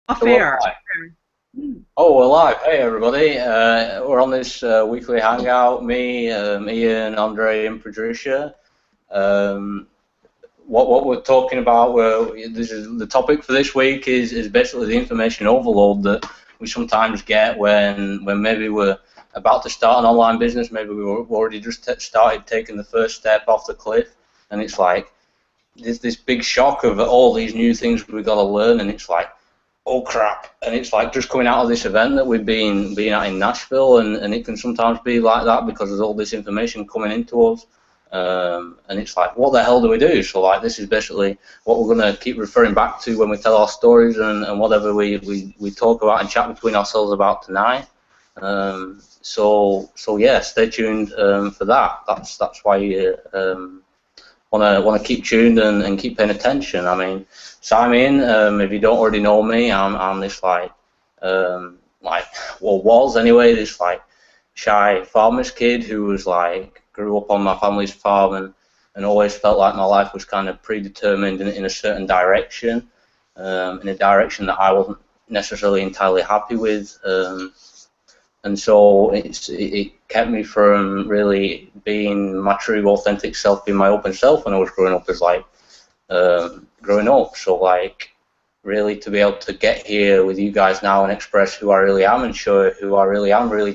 Off So we're air. live. Hmm. Oh, we're live. Hey, everybody. We're on this weekly hangout. Me, Ian, Andre, and Patricia. Um, what we're talking about, this is the topic for this week is basically the information overload that we sometimes get when maybe we're about to start an online business. Maybe we've already just started taking the first step off the cliff, and it's like there's this big shock of all these new things we've got to learn, and it's like, oh crap. And it's like just coming out of this event that we've been at in Nashville, and it can sometimes be like that because there's all this information coming into us. And it's like, what the hell do we do? So like, this is basically what we're going to keep referring back to when we tell our stories and whatever we talk about and chat between ourselves about tonight. So yeah, stay tuned for that. That's why you want to keep tuned and keep paying attention. I mean, sign me in. If you don't already know me, I'm this like well, was anyway, this like shy farmer's kid who was like grew up on my family's farm and always felt like my life was kind of predetermined in a certain direction, in a direction that I wasn't necessarily entirely happy with. And so it kept me from really being my true authentic self, being my open self when I was growing up as like growing up. So like really to be able to get here with you guys now and express who I really am and show who I really am, really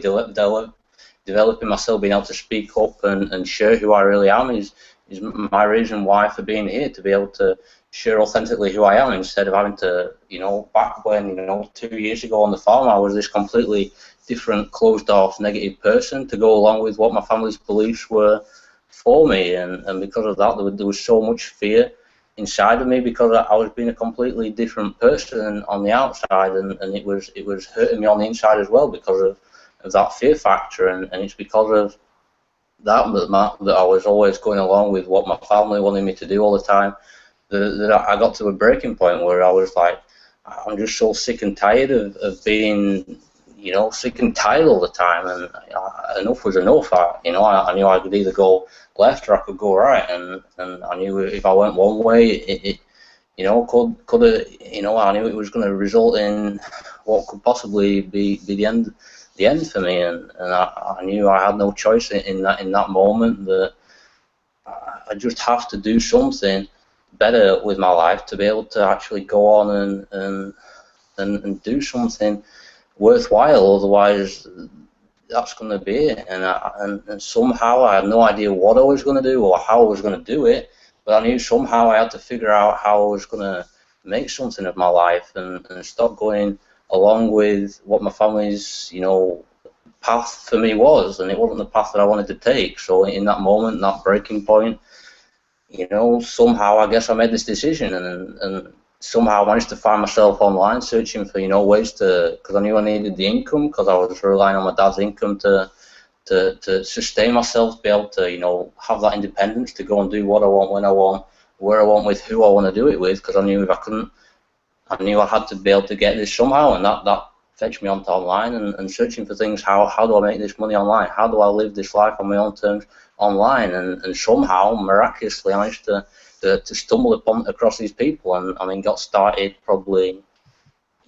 developing myself, being able to speak up and share who I really am is my reason why for being here, to be able to share authentically who I am instead of having to, back when, 2 years ago on the farm, I was this completely different, closed-off, negative person to go along with what my family's beliefs were for me, and because of that, there was so much fear inside of me because I was being a completely different person on the outside, and it was hurting me on the inside as well because of that fear factor, and it's because of that I was always going along with what my family wanted me to do all the time. That I got to a breaking point where I was like, I'm just so sick and tired of being, sick and tired all the time, and enough was enough. I knew I could either go left or I could go right, and I knew if I went one way, could I knew it was going to result in what could possibly be the end for me, and I knew I had no choice in that moment that I just have to do something better with my life to be able to actually go on and do something worthwhile. Otherwise, that's going to be it. And somehow I had no idea what I was going to do or how I was going to do it, but I knew somehow I had to figure out how I was going to make something of my life and stop going along with what my family's, path for me was, and it wasn't the path that I wanted to take. So in that moment, that breaking point, somehow I guess I made this decision, and somehow I managed to find myself online searching for, ways to, because I knew I needed the income, because I was relying on my dad's income to sustain myself, be able to, have that independence to go and do what I want, when I want, where I want, with who I want to do it with, because I knew if I couldn't, I knew I had to be able to get this somehow, and that fetched me onto online and searching for things. How do I make this money online? How do I live this life on my own terms online? And somehow, miraculously, I managed to stumble across these people, and I mean, got started probably.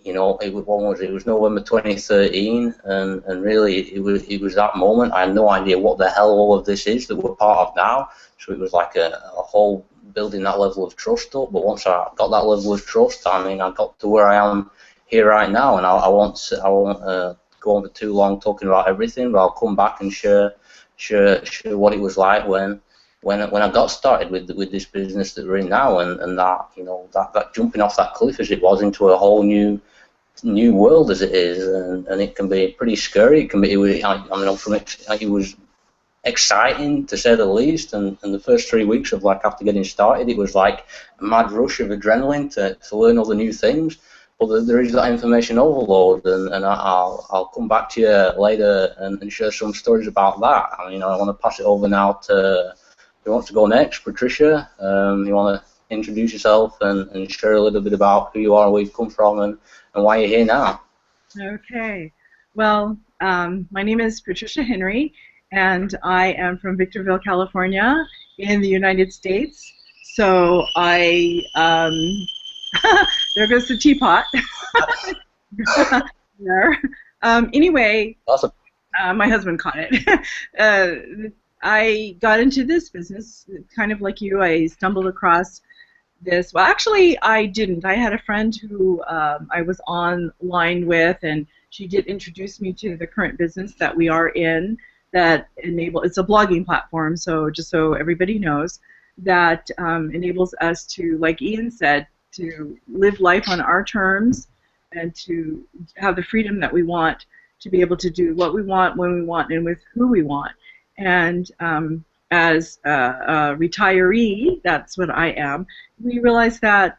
It was November 2013, and really it was that moment. I had no idea what the hell all of this is that we're part of now. So it was like a whole building that level of trust up. But once I got that level of trust, I mean, I got to where I am here right now, and I won't go on for too long talking about everything, but I'll come back and share what it was like when I got started with this business that we're in now, and that that jumping off that cliff as it was into a whole new world as it is, and it can be pretty scary. It can be. It was exciting to say the least, and the first 3 weeks of like after getting started, it was like a mad rush of adrenaline to learn all the new things. But there is that information overload, and I'll come back to you later and share some stories about that. I mean, I want to pass it over now to who wants to go next. Patricia, you want to introduce yourself and share a little bit about who you are, where you've come from, and why you're here now. Okay. Well, my name is Patricia Henry, and I am from Victorville, California, in the United States. So I there goes the teapot. There. Anyway, Awesome. my husband caught it. I got into this business kind of like you. I stumbled across this. Well, actually, I didn't. I had a friend who I was online with, and she did introduce me to the current business that we are in. That it's a blogging platform. So just so everybody knows, that enables us to, like Ian said, to live life on our terms and to have the freedom that we want to be able to do what we want, when we want, and with who we want. And as a retiree, that's what I am, we realize that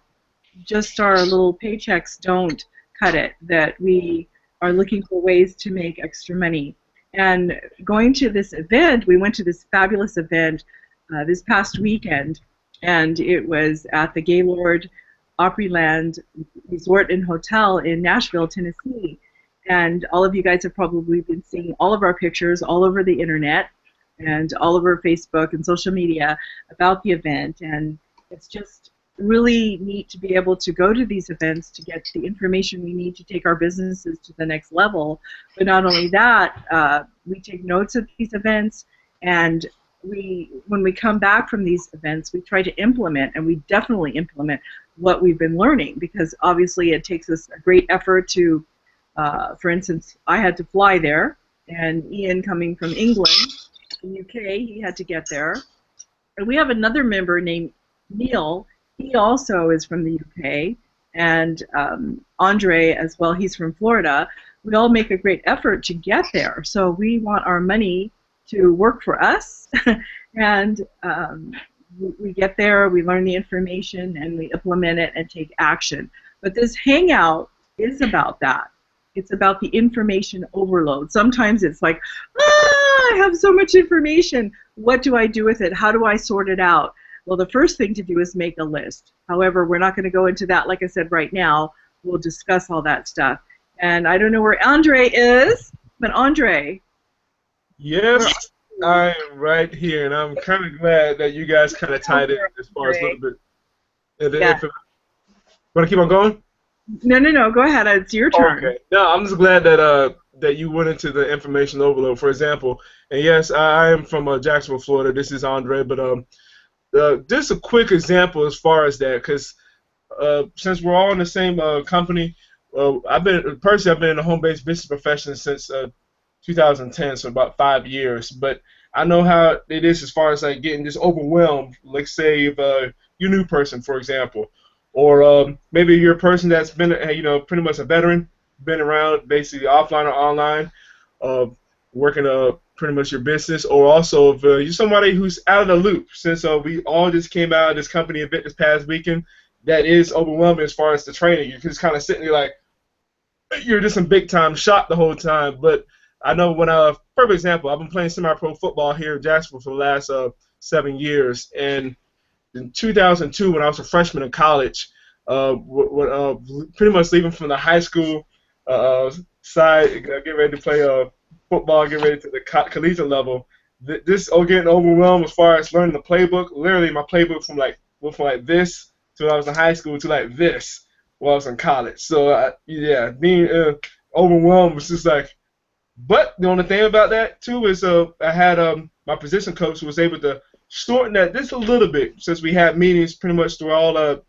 just our little paychecks don't cut it, that we are looking for ways to make extra money. And going to this event, we went to this fabulous event this past weekend, and it was at the Gaylord Opryland Resort and Hotel in Nashville, Tennessee. And all of you guys have probably been seeing all of our pictures all over the internet and all over Facebook and social media about the event. And it's just really neat to be able to go to these events to get the information we need to take our businesses to the next level. But not only that, we take notes of these events, and when we come back from these events, we try to implement, and we definitely implement what we've been learning, because obviously it takes us a great effort to, for instance, I had to fly there, and Ian, coming from England, the UK, he had to get there. And we have another member named Neil. He also is from the UK, and Andre as well, he's from Florida. We all make a great effort to get there. So we want our money to work for us, and we get there, we learn the information, and we implement it and take action. But this hangout is about that. It's about the information overload. Sometimes it's like, I have so much information. What do I do with it? How do I sort it out? Well, the first thing to do is make a list. However, we're not going to go into that, like I said, right now. We'll discuss all that stuff. And I don't know where Andre is, but Andre. Yes, I am right here, and I'm kind of glad that you guys kind of tied in as far as a little bit. Yeah. Want to keep on going? No. Go ahead. It's your turn. Okay. No, I'm just glad that that you went into the information overload. For example, and yes, I am from Jacksonville, Florida. This is Andre, but just a quick example as far as that, because since we're all in the same company, I've been in the home-based business profession since 2010, so about 5 years. But I know how it is as far as like getting just overwhelmed. Like say if you're a new person, for example, or maybe you're a person that's been pretty much a veteran, been around basically offline or online, working pretty much your business, or also if you're somebody who's out of the loop. Since we all just came out of this company event this past weekend, that is overwhelming as far as the training. You're just kind of sitting there like you're just in big time shock the whole time. But I know when perfect example, I've been playing semi-pro football here in Jacksonville for the last 7 years, and in 2002 when I was a freshman in college, pretty much leaving from the high school side, get ready to play football, get ready to the collegiate level. This getting overwhelmed as far as learning the playbook. Literally, my playbook went from like this to when I was in high school to like this while I was in college. So yeah, being overwhelmed was just like. But the only thing about that too is I had my position coach who was able to shorten that just a little bit, since we had meetings pretty much throughout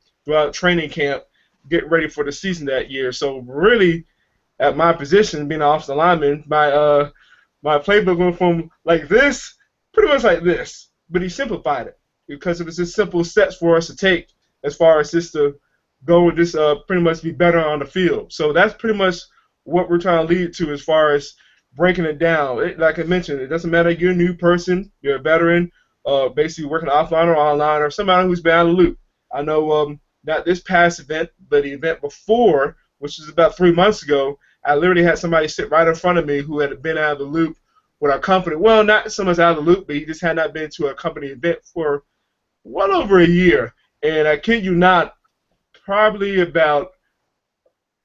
training camp, getting ready for the season that year. So really, at my position, being an offensive lineman, my playbook went from like this, pretty much like this. But he simplified it because it was just simple steps for us to take as far as just to go with this pretty much be better on the field. So that's pretty much what we're trying to lead to as far as breaking it down. Like I mentioned, it doesn't matter if you're a new person, you're a veteran, basically working offline or online, or somebody who's been out of the loop. I know not this past event, but the event before, which was about 3 months ago, I literally had somebody sit right in front of me who had been out of the loop with our company. Well, not so much out of the loop, but he just had not been to a company event for well over a year. And I kid you not, probably about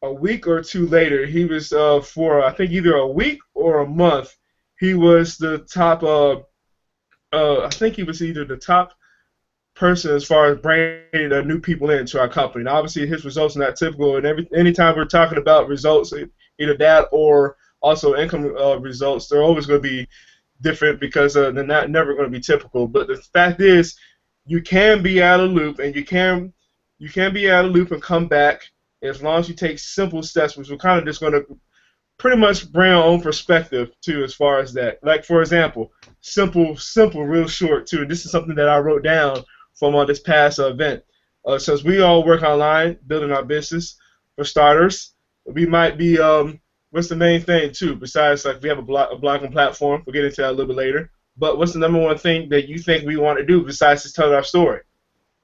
a week or two later, he was for I think either a week or a month, he was the top. I think he was either the top person as far as bringing new people into our company. Now, obviously, his results are not typical, and anytime we're talking about results, either that or also income results, they're always going to be different because they're not never going to be typical. But the fact is, you can be out of loop, and you can be out of loop and come back as long as you take simple steps, which we're kind of just going to pretty much bring our own perspective too, as far as that. Like, for example, simple, real short too. And this is something that I wrote down from this past event. Since we all work online, building our business, for starters, we might be what's the main thing too? Besides, like, we have a blogging platform. We'll get into that a little bit later. But what's the number one thing that you think we want to do besides just telling our story?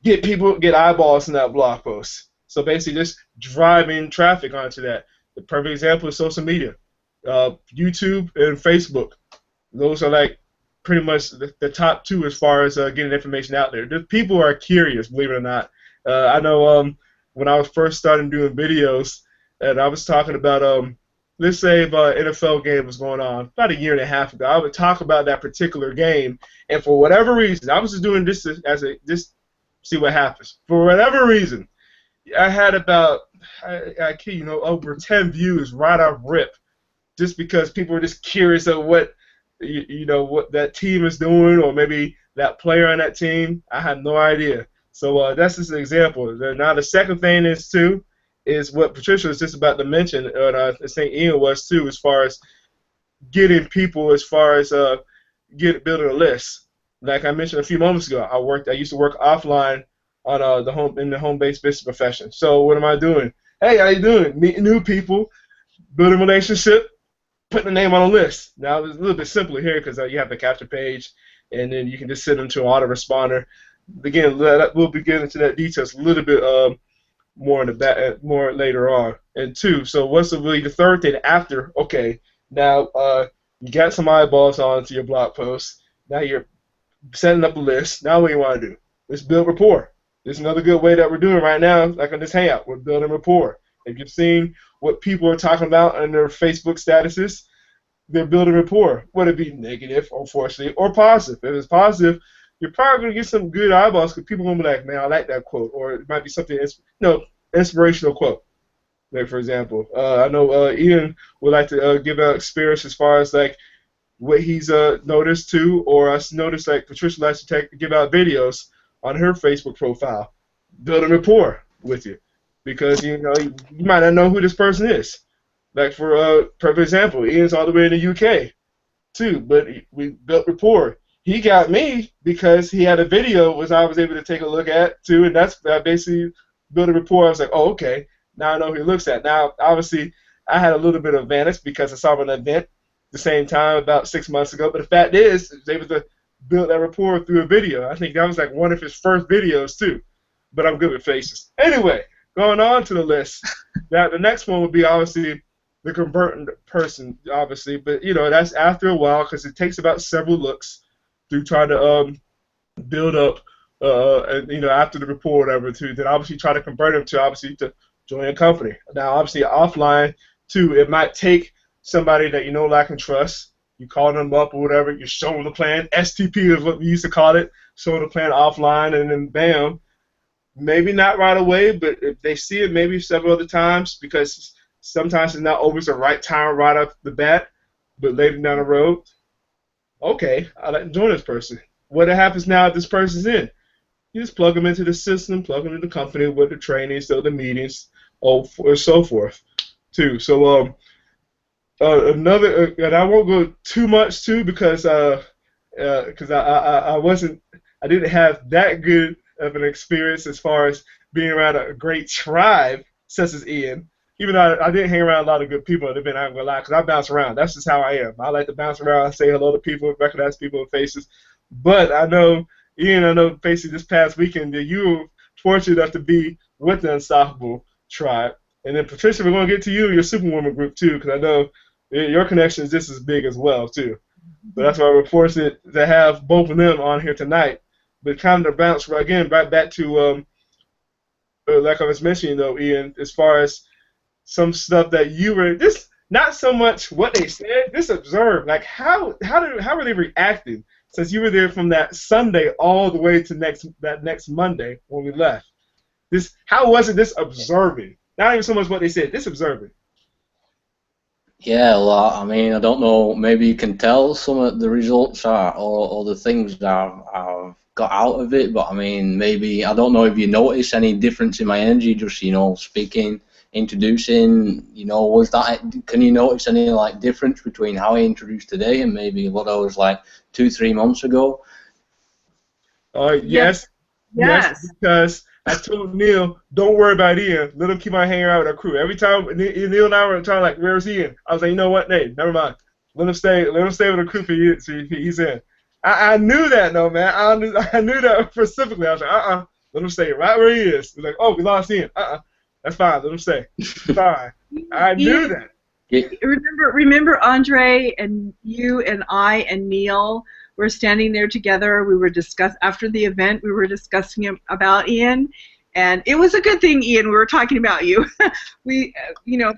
Get eyeballs in that blog post. So basically, just driving traffic onto that. The perfect example is social media, YouTube and Facebook. Those are like pretty much the top two as far as getting information out there. People are curious, believe it or not. I know when I was first starting doing videos, and I was talking about, let's say if an NFL game was going on about a year and a half ago, I would talk about that particular game, and for whatever reason, I was just doing this just see what happens. For whatever reason, I had about, I kid you, over 10 views right off rip, just because people were just curious of what what that team is doing, or maybe that player on that team. I had no idea. So that's just an example. Now the second thing is what Patricia was just about to mention, and I think Ian was too, as far as getting people, as far as building a list. Like I mentioned a few moments ago, I used to work offline on in the home-based business profession. So what am I doing? Hey, how you doing? Meeting new people, building a relationship, putting a name on a list. Now it's a little bit simpler here because you have the capture page, and then you can just send them to an autoresponder. Again, we'll be getting into that details a little bit more more later on. And two, so what's really the third thing after? Okay, now you got some eyeballs onto your blog post. Now you're setting up a list. Now what do you want to do? Let's build rapport. There's another good way that we're doing right now, like on this hangout. We're building rapport. If you've seen what people are talking about in their Facebook statuses, they're building rapport. Whether it be negative, unfortunately, or positive. If it's positive, you're probably going to get some good eyeballs because people are going to be like, man, I like that quote. Or it might be something, inspirational quote. Like, for example, I know Ian would like to give an experience as far as, like, what he's noticed too, or I noticed, like, Patricia likes to give out videos on her Facebook profile, building rapport with you, because you might not know who this person is. Like, for perfect example, Ian's all the way in the UK too, but we built rapport. He got me because he had a video which I was able to take a look at too, and that's basically built a rapport. I was like, oh, okay, now I know who he looks at. Now, obviously, I had a little bit of advantage because I saw him at an event the same time about 6 months ago, but the fact is, I was able to build that rapport through a video. I think that was like one of his first videos too, but I'm good with faces. Anyway, going on to the list. Now the next one would be obviously the converting person, obviously, but that's after a while because it takes about several looks through trying to build up, after the rapport or whatever, to then obviously try to convert them to join a company. Now obviously offline too, it might take somebody that you know, like, and trust. You call them up or whatever, you show them the plan. STP is what we used to call it. Show the plan offline, and then bam. Maybe not right away, but if they see it maybe several other times, because sometimes it's not always the right time right off the bat, but later down the road, okay, I like to join this person. What happens now if this person's in? You just plug them into the system, plug them into the company with the trainings, the meetings, or so forth, too. So, another, and I won't go too much too because I didn't have that good of an experience as far as being around a great tribe such as Ian. Even though I didn't hang around a lot of good people at the event, I'm gonna lie, because I bounce around. That's just how I am. I like to bounce around, say hello to people, recognize people's faces. But I know, Ian, basically this past weekend that you were fortunate enough to be with the Unstoppable Tribe. And then Patricia, we're gonna get to you and your Superwoman group too, because I know your connection is just as big as well too. But that's why we're fortunate to have both of them on here tonight. But kind of bounce again right back to like I was mentioning though, Ian, as far as some stuff that you were just not so much what they said, just observe, like how are they reacting since you were there from that Sunday all the way to that next Monday when we left. How was it? This observing, not even so much what they said. This observing. Yeah, well, I mean, I don't know. Maybe you can tell some of the results or the things that I've got out of it. But I mean, maybe I don't know if you notice any difference in my energy. Just speaking, introducing. Was that? Can you notice any like difference between how I introduced today and maybe what I was like 2-3 months ago? Yes. Yes. Because I told Neil, don't worry about Ian. Let him keep on hanging out with our crew. Every time Neil and I were trying like, where's Ian? I was like, you know what, Nate, never mind. Let him stay with the crew for he's in. I knew that, though, man. I knew that specifically. I was like, let him stay right where he is. He's like, oh, we lost Ian. That's fine. Let him stay. Fine. I knew that. Remember Andre and you and I and Neil were standing there together. We were after the event. We were discussing about Ian, and it was a good thing, Ian. We were talking about you.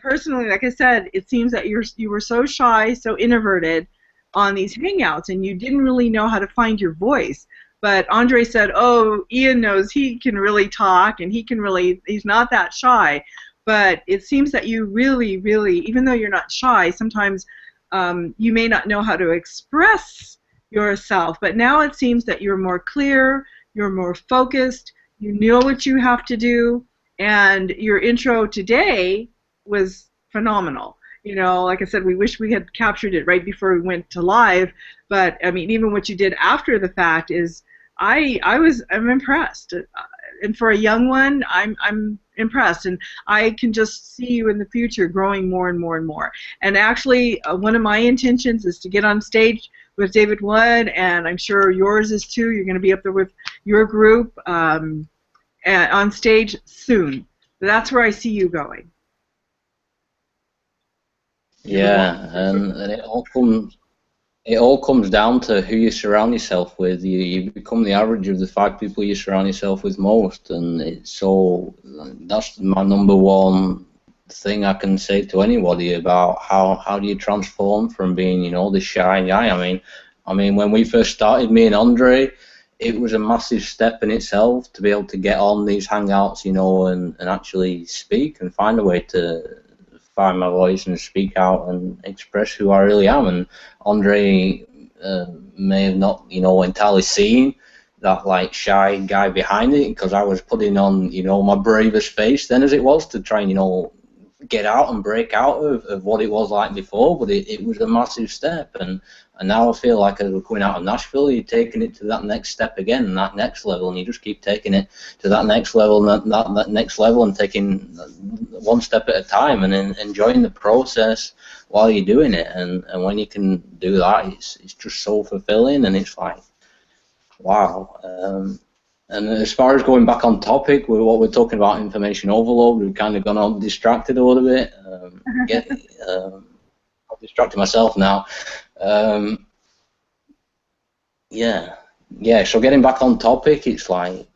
Personally, like I said, it seems that you were so shy, so introverted on these hangouts, and you didn't really know how to find your voice. But Andre said, "Oh, Ian knows he can really talk, and he's not that shy." But it seems that you really, really, even though you're not shy, sometimes you may not know how to express yourself. But now it seems that you're more clear, you're more focused, you know what you have to do, and your intro today was phenomenal. Like I said, we wish we had captured it right before we went to live. But I mean, even what you did after the fact is, I'm impressed. And for a young one, I'm impressed, and I can just see you in the future growing more and more and more. And actually, one of my intentions is to get on stage with David Wood, and I'm sure yours is too. You're going to be up there with your group on stage soon. That's where I see you going. Yeah, and it all comes down to who you surround yourself with. You become the average of the 5 people you surround yourself with most, and that's my number one thing I can say to anybody about how do you transform from being the shy guy. I mean when we first started, me and Andre, it was a massive step in itself to be able to get on these hangouts, and actually speak and find a way to find my voice and speak out and express who I really am. And Andre may have not, entirely seen that like shy guy behind it, because I was putting on, my bravest face then as it was to try and, get out and break out of what it was like before. But it was a massive step, and now I feel like as we're coming out of Nashville, you're taking it to that next step again, and that next level, and you just keep taking it to that next level, and that next level, and taking one step at a time, and enjoying the process while you're doing it. And when you can do that, it's just so fulfilling, and it's like, wow. And as far as going back on topic with what we're talking about, information overload, we've kind of gone on distracted a little bit. I'm distracting myself now. Yeah. So getting back on topic, it's like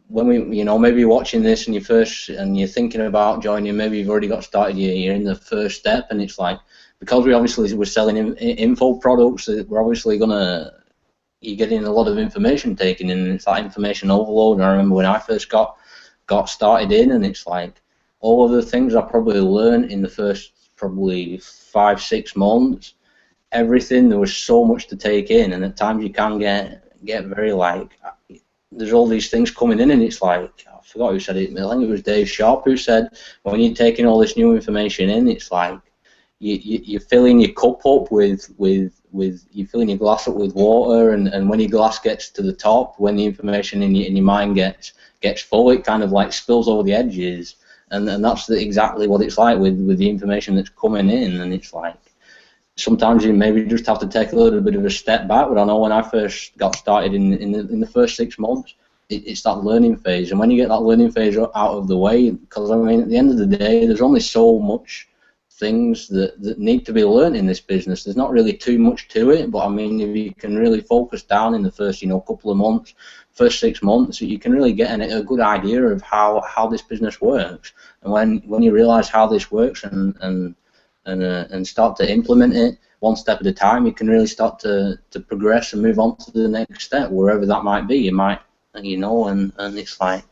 when we, maybe you're watching this and you're thinking about joining, maybe you've already got started, you're in the first step, and it's like, because we're selling info products, we're obviously you're getting a lot of information taken in, and it's that information overload. And I remember when I first got started in, and it's like all of the things I probably learned in the first probably 5-6 months, everything, there was so much to take in, and at times you can get very like, there's all these things coming in, and it's like, I forgot who said it, I think it was Dave Sharp who said, when you're taking all this new information in, it's like you're filling your cup up with you're filling your glass up with water, and when your glass gets to the top, when the information in your mind gets full, it kind of like spills over the edges, and that's exactly what it's like with the information that's coming in. And it's like sometimes you maybe just have to take a little bit of a step back. But I know when I first got started in the first 6 months, it's that learning phase, and when you get that learning phase out of the way, because I mean at the end of the day, there's only so much things that need to be learned in this business. There's not really too much to it, but I mean, if you can really focus down in the first couple of months, first 6 months, you can really get a good idea of how this business works. And when you realize how this works and and start to implement it one step at a time, you can really start to progress and move on to the next step, wherever that might be. You might, you know, and it's like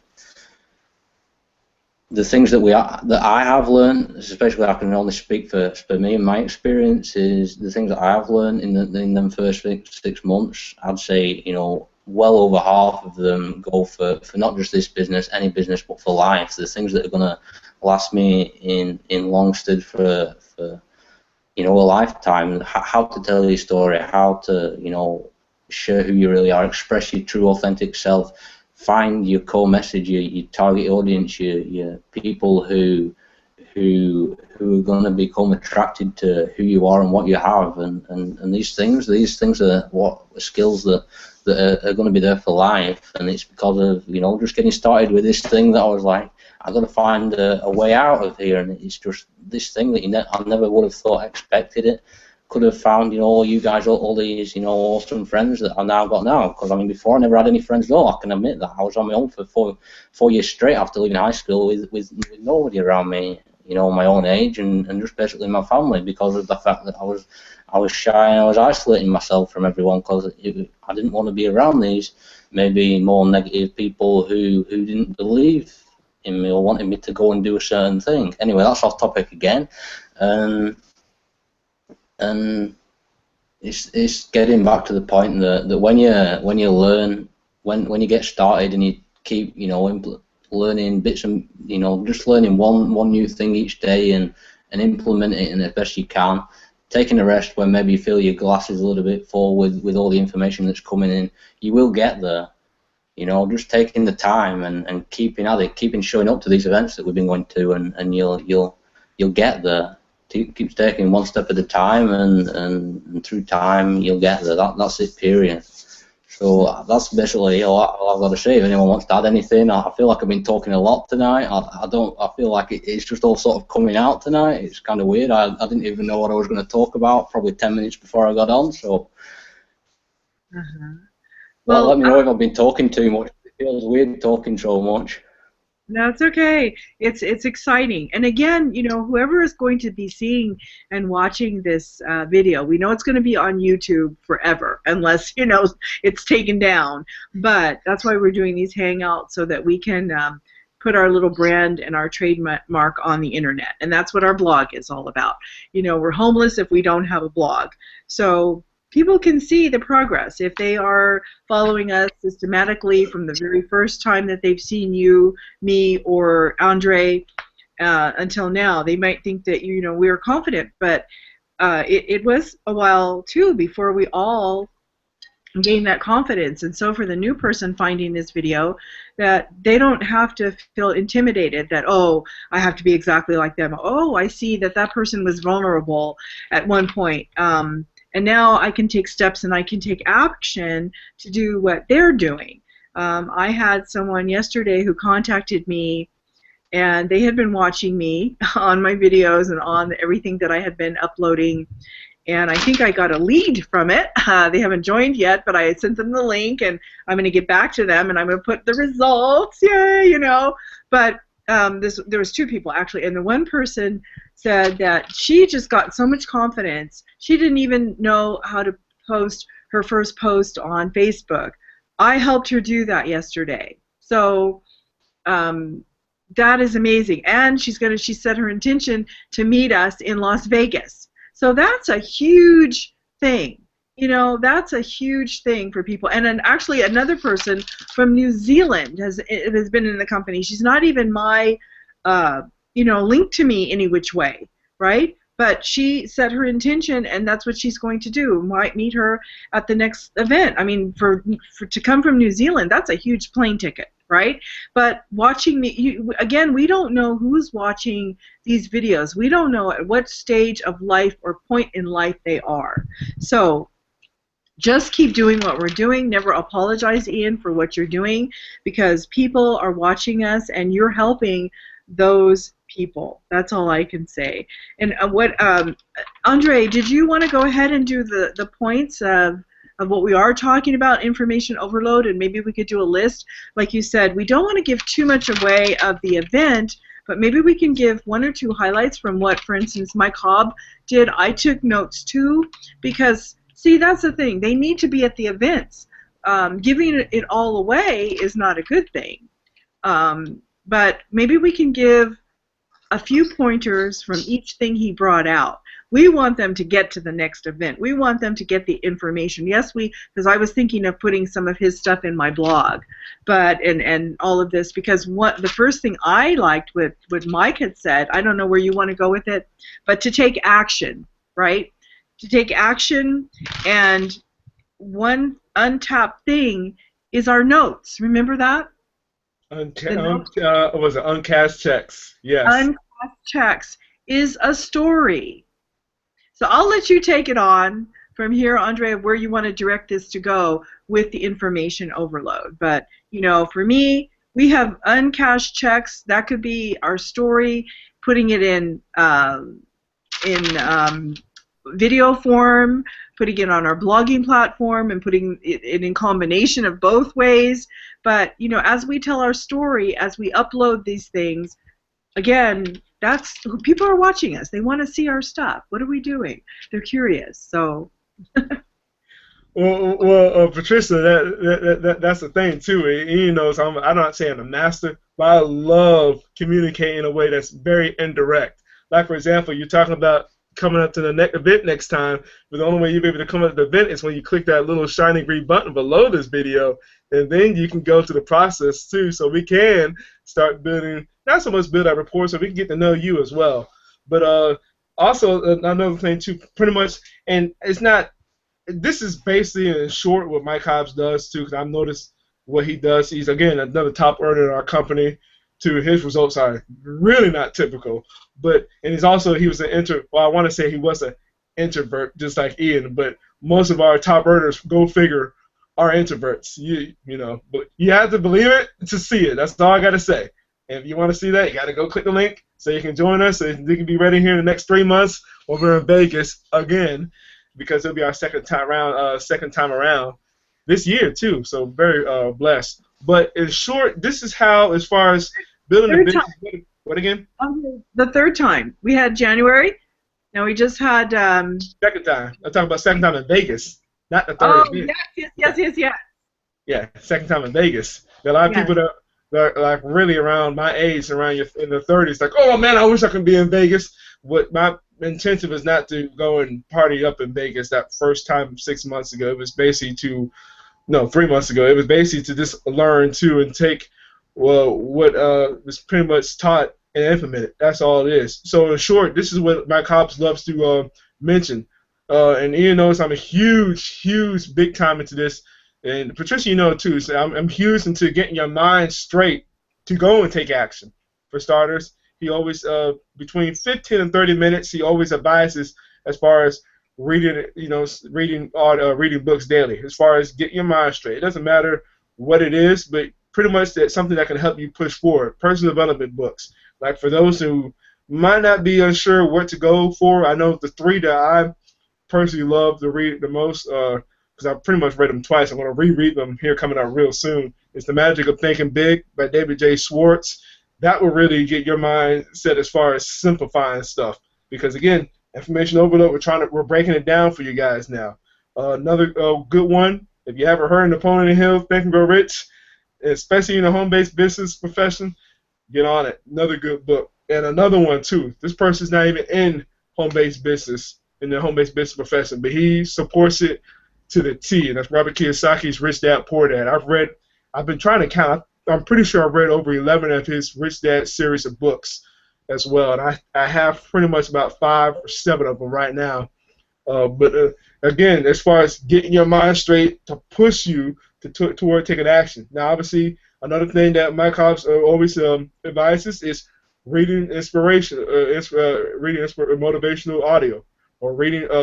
the things that I have learned, especially I can only speak for me and my experience, is the things that I have learned in them first 6 months. I'd say, you know, well over half of them go for not just this business, any business, but for life. The things that are going to last me in Longstead for you know, a lifetime. How to tell your story, how to, you know, share who you really are, express your true authentic self, find your core message, your target audience, your people who are going to become attracted to who you are and what you have, and these things are what skills that are going to be there for life. And it's because of, you know, just getting started with this thing that I was like, I've got to find a way out of here, and it's just this thing that I never would have thought expected it. Could have found, you know, all you guys, all these, you know, awesome friends that I now got now. Because I mean, before I never had any friends at all. I can admit that I was on my own for four years straight after leaving high school with nobody around me, you know, my own age, and just basically my family, because of the fact that I was shy and I was isolating myself from everyone because I didn't want to be around these maybe more negative people who didn't believe in me or wanted me to go and do a certain thing. Anyway, that's off topic again. And it's getting back to the point that when you learn, when you get started and you keep, you know, learning bits and, you know, just learning one new thing each day and implementing it as best you can, taking a rest when maybe you feel your glass is a little bit full with all the information that's coming in, you will get there. You know, just taking the time and keeping at it, keeping showing up to these events that we've been going to, and you'll get there. Keep taking one step at a time, and through time you'll get there. That's it, period. So that's basically all I've got to say. If anyone wants to add anything, I feel like I've been talking a lot tonight. I feel like it's just all sort of coming out tonight. It's kind of weird. I didn't even know what I was going to talk about probably 10 minutes before I got on. So, well, let me know if I've been talking too much. It feels weird talking so much. No, it's okay. It's exciting. And again, you know, whoever is going to be seeing and watching this video, we know it's going to be on YouTube forever, unless, you know, it's taken down. But that's why we're doing these hangouts, so that we can put our little brand and our trademark on the internet. And that's what our blog is all about. You know, we're homeless if we don't have a blog. So people can see the progress if they are following us systematically from the very first time that they've seen you, me, or Andre until now. They might think that, you know, we're confident, but it was a while too before we all gained that confidence. And so for the new person finding this video, that they don't have to feel intimidated that, oh, I have to be exactly like them. Oh, I see that that person was vulnerable at one point. And now I can take steps and I can take action to do what they're doing. I had someone yesterday who contacted me, and they had been watching me on my videos and on everything that I had been uploading, and I think I got a lead from it. They haven't joined yet, but I sent them the link, and I'm going to get back to them, and I'm going to put the results, yay, you know. But there was two people actually, and the one person said that she just got so much confidence, she didn't even know how to post her first post on Facebook. I helped her do that yesterday. So that is amazing. And she set her intention to meet us in Las Vegas. So that's a huge thing. You know, that's a huge thing for people. And then actually another person from New Zealand has been in the company. She's not even my, you know, linked to me any which way, right? But she set her intention, and that's what she's going to do. Might meet her at the next event. I mean, for to come from New Zealand, that's a huge plane ticket, right? But watching me, again, we don't know who's watching these videos. We don't know at what stage of life or point in life they are. So just keep doing what we're doing. Never apologize, Ian, for what you're doing, because people are watching us, and you're helping those people. That's all I can say. And Andre, did you want to go ahead and do the points of what we are talking about, information overload, and maybe we could do a list? Like you said, we don't want to give too much away of the event, but maybe we can give one or two highlights from what, for instance, Mike Hobb did. I took notes too, because see, that's the thing. They need to be at the events. Giving it all away is not a good thing. But maybe we can give a few pointers from each thing he brought out. We want them to get to the next event. We want them to get the information. Yes, because I was thinking of putting some of his stuff in my blog, but and all of this, because the first thing I liked what Mike had said, I don't know where you want to go with it, but to take action, right? To take action, and one untapped thing is our notes. Remember that? Was it uncashed checks? Yes. Uncashed checks is a story. So I'll let you take it on from here, Andrea, where you want to direct this to go with the information overload. But, you know, for me, we have uncashed checks. That could be our story, putting it in video form, putting it on our blogging platform, and putting it in combination of both ways. But, you know, as we tell our story, as we upload these things, again, people are watching us. They want to see our stuff. What are we doing? They're curious. So. Well, Patricia, that's the thing too. You know, I'm not saying I'm a master, but I love communicating in a way that's very indirect. Like, for example, you're talking about coming up to the next event next time, but the only way you'll be able to come up to the event is when you click that little shiny green button below this video, and then you can go to the process too, so we can start building, not so much build our rapport, so we can get to know you as well. But also another thing too, pretty much, and it's not, this is basically in short what Mike Hobbs does too, because I've noticed what he does. He's, again, another top earner in our company. To his results are really not typical, and he was an I want to say he was an introvert, just like Ian, but most of our top earners, go figure, are introverts. You know, but you have to believe it to see it. That's all I gotta say. And if you want to see that, you gotta go click the link so you can join us, and you can be ready here in the next 3 months when we're in Vegas again, because it'll be our second time around this year too. So very blessed. But in short, this is how, as far as building a business. What again? The third time. We had January. Now we just had. Second time. I'm talking about second time in Vegas, not the third. Oh, yes. Yeah, second time in Vegas. There are a lot of people that are like really around my age, around in the 30s, like, oh man, I wish I could be in Vegas. What my intention was not to go and party up in Vegas that first time 6 months ago. It was basically 3 months ago. It was basically to just learn too and take what was pretty much taught and implemented. That's all it is. So in short, this is what Mike Hobbs loves to mention. And Ian knows I'm a huge, big time into this. And Patricia, you know too. So I'm huge into getting your mind straight to go and take action. For starters, he always between 15 and 30 minutes. He always advises as far as reading books daily, as far as getting your mind straight. It doesn't matter what it is, but pretty much that's something that can help you push forward. Personal development books. Like, for those who might not be unsure what to go for, I know the 3 that I personally love to read the most, because I've pretty much read them twice. I'm going to reread them here coming out real soon. It's The Magic of Thinking Big by David J. Schwartz. That will really get your mind set as far as simplifying stuff. Because, again, information overload, we're breaking it down for you guys now. Another good one, if you haven't heard Napoleon Hill, Think and Grow Rich, especially in the home-based business profession, get on it. Another good book. And another one, too. This person's not even in home-based business, in the home-based business profession, but he supports it to the T, and that's Robert Kiyosaki's Rich Dad, Poor Dad. I've been trying to count. I'm pretty sure I've read over 11 of his Rich Dad series of books as well, and I have pretty much about 5 or 7 of them right now. But again, as far as getting your mind straight to push you toward taking action. Now, obviously, another thing that Mike Hobbs always advises is reading motivational audio, or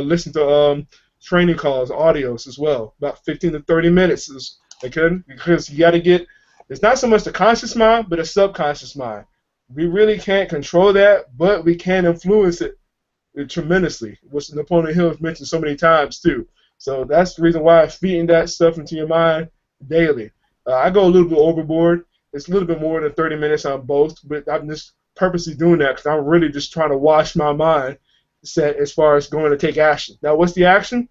listen to training calls, audios as well, about 15 to 30 minutes, because you got to get. It's not so much the conscious mind, but the subconscious mind. We really can't control that, but we can influence it tremendously, which Napoleon Hill has mentioned so many times too. So that's the reason why feeding that stuff into your mind daily. I go a little bit overboard. It's a little bit more than 30 minutes on both, but I'm just purposely doing that because I'm really just trying to wash my mind set as far as going to take action. Now, what's the action?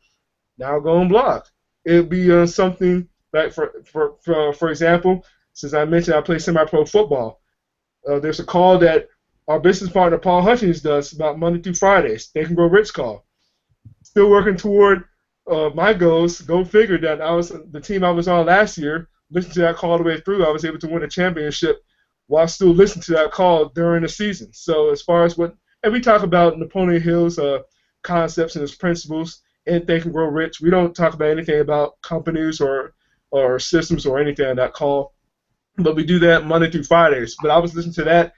Now go and blog. It'll be something like, for example, since I mentioned I play semi-pro football, there's a call that our business partner Paul Hutchins does about Monday through Fridays. They Can Grow Rich call. Still working toward my goals. Go figure that the team I was on last year. Listened to that call all the way through. I was able to win a championship while still listening to that call during the season. So as far as and we talk about Napoleon Hill's concepts and his principles in Think and Grow Rich. We don't talk about anything about companies or systems or anything on that call, but we do that Monday through Fridays. But I was listening to that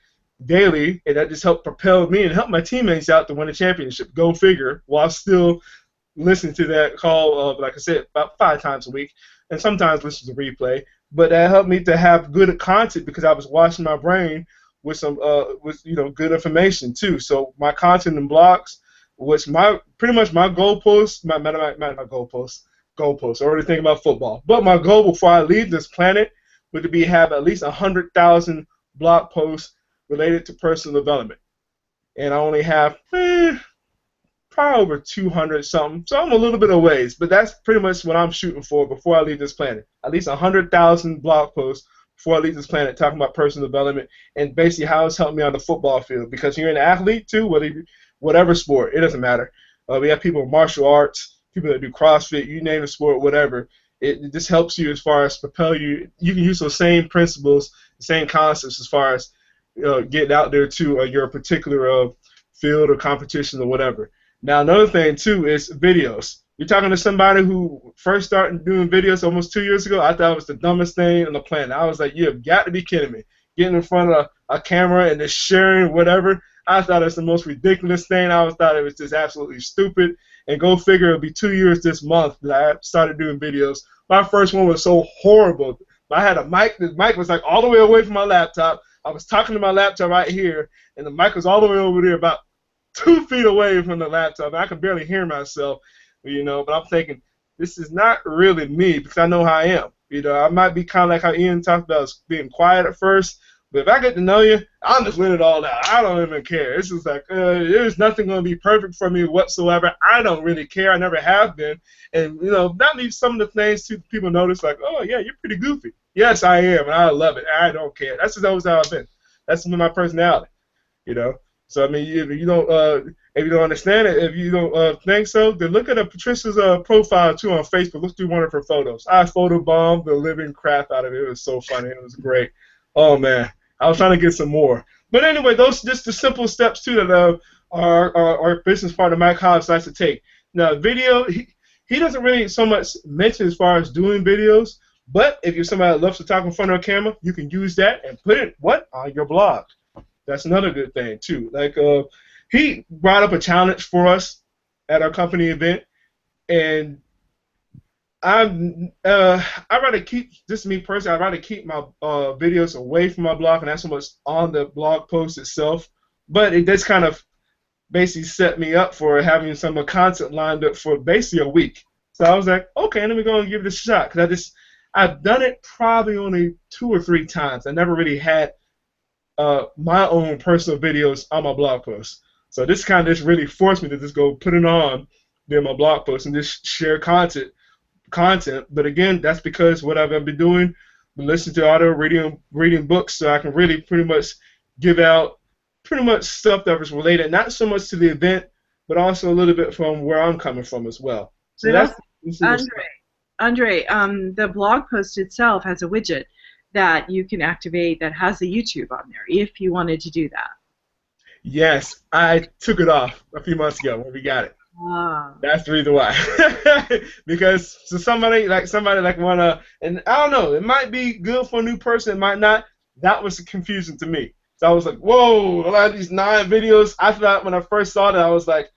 daily, and that just helped propel me and help my teammates out to win a championship. Go figure, while still listening to that call, like I said, about 5 times a week, and sometimes listen to replay. But that helped me to have good content because I was washing my brain with some good information too. So my content and blogs was pretty much my goalpost. My goalpost. I already think about football, but my goal before I leave this planet would to be have at least 100,000 blog posts related to personal development, and I only have probably over 200 something. So I'm a little bit of ways, but that's pretty much what I'm shooting for before I leave this planet. At least 100,000 blog posts before I leave this planet, talking about personal development and basically how it's helped me on the football field. Because you're an athlete too, whatever sport, it doesn't matter. We have people in martial arts, people that do CrossFit, you name the sport, whatever. It just helps you as far as propel you. You can use those same principles, the same concepts as far as getting out there to your particular field or competition or whatever. Now, another thing, too, is videos. You're talking to somebody who first started doing videos almost 2 years ago. I thought it was the dumbest thing on the planet. I was like, you have got to be kidding me. Getting in front of a camera and just sharing whatever. I thought it was the most ridiculous thing. I thought it was just absolutely stupid. And go figure, it'll be 2 years this month that I started doing videos. My first one was so horrible. I had a mic. The mic was like all the way away from my laptop. I was talking to my laptop right here, and the mic was all the way over there about 2 feet away from the laptop. I could barely hear myself, but I'm thinking, this is not really me because I know how I am. I might be kind of like how Ian talked about being quiet at first, but if I get to know you, I'll just let it all out. I don't even care. It's just like, there's nothing going to be perfect for me whatsoever. I don't really care. I never have been. And, that leaves some of the things people notice, like, oh, yeah, you're pretty goofy. Yes, I am, and I love it. I don't care. That's just always how I've been. That's my personality, So I mean, if you don't understand it, if you don't think so, then look at Patricia's profile too on Facebook. Look through one of her photos. I photobombed the living crap out of it. It was so funny. It was great. Oh man, I was trying to get some more. But anyway, those just the simple steps too that our business partner Mike Hobbs likes to take. Now, video, he doesn't really so much mention as far as doing videos. But if you're somebody that loves to talk in front of a camera, you can use that and put it on your blog. That's another good thing too. Like he brought up a challenge for us at our company event, and I rather keep, just me personally, I'd rather keep my videos away from my blog and not so much on the blog post itself. But it does kind of basically set me up for having some content lined up for basically a week. So I was like, okay, let me go and give it a shot because I've done it probably only 2 or 3 times. I never really had my own personal videos on my blog post. So this kind of just really forced me to just go put it on my blog post and just share content. But again, that's because what I've been doing, listening to audio, reading books, so I can really pretty much give out pretty much stuff that was related, not so much to the event, but also a little bit from where I'm coming from as well. So that's Andre, the blog post itself has a widget that you can activate that has the YouTube on there if you wanted to do that. Yes, I took it off a few months ago when we got it. Ah. That's the reason why. Because somebody like wanna, and I don't know, it might be good for a new person, it might not. That was confusing to me. So I was like, whoa, a lot of these 9 videos. I thought when I first saw that, I was like,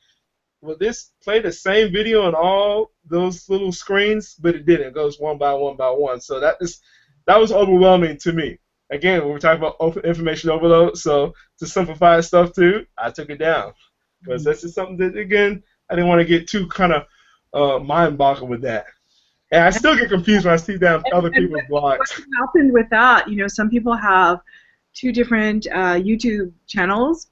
will this play the same video on all those little screens? But it didn't. It goes one by one by one. So that was overwhelming to me. Again, when we're talking about information overload, so to simplify stuff too, I took it down. Because that's just something that, again, I didn't want to get too kind of mind-boggling with that. And I still get confused when I see down other people's blogs. What happened with that? Some people have two different YouTube channels.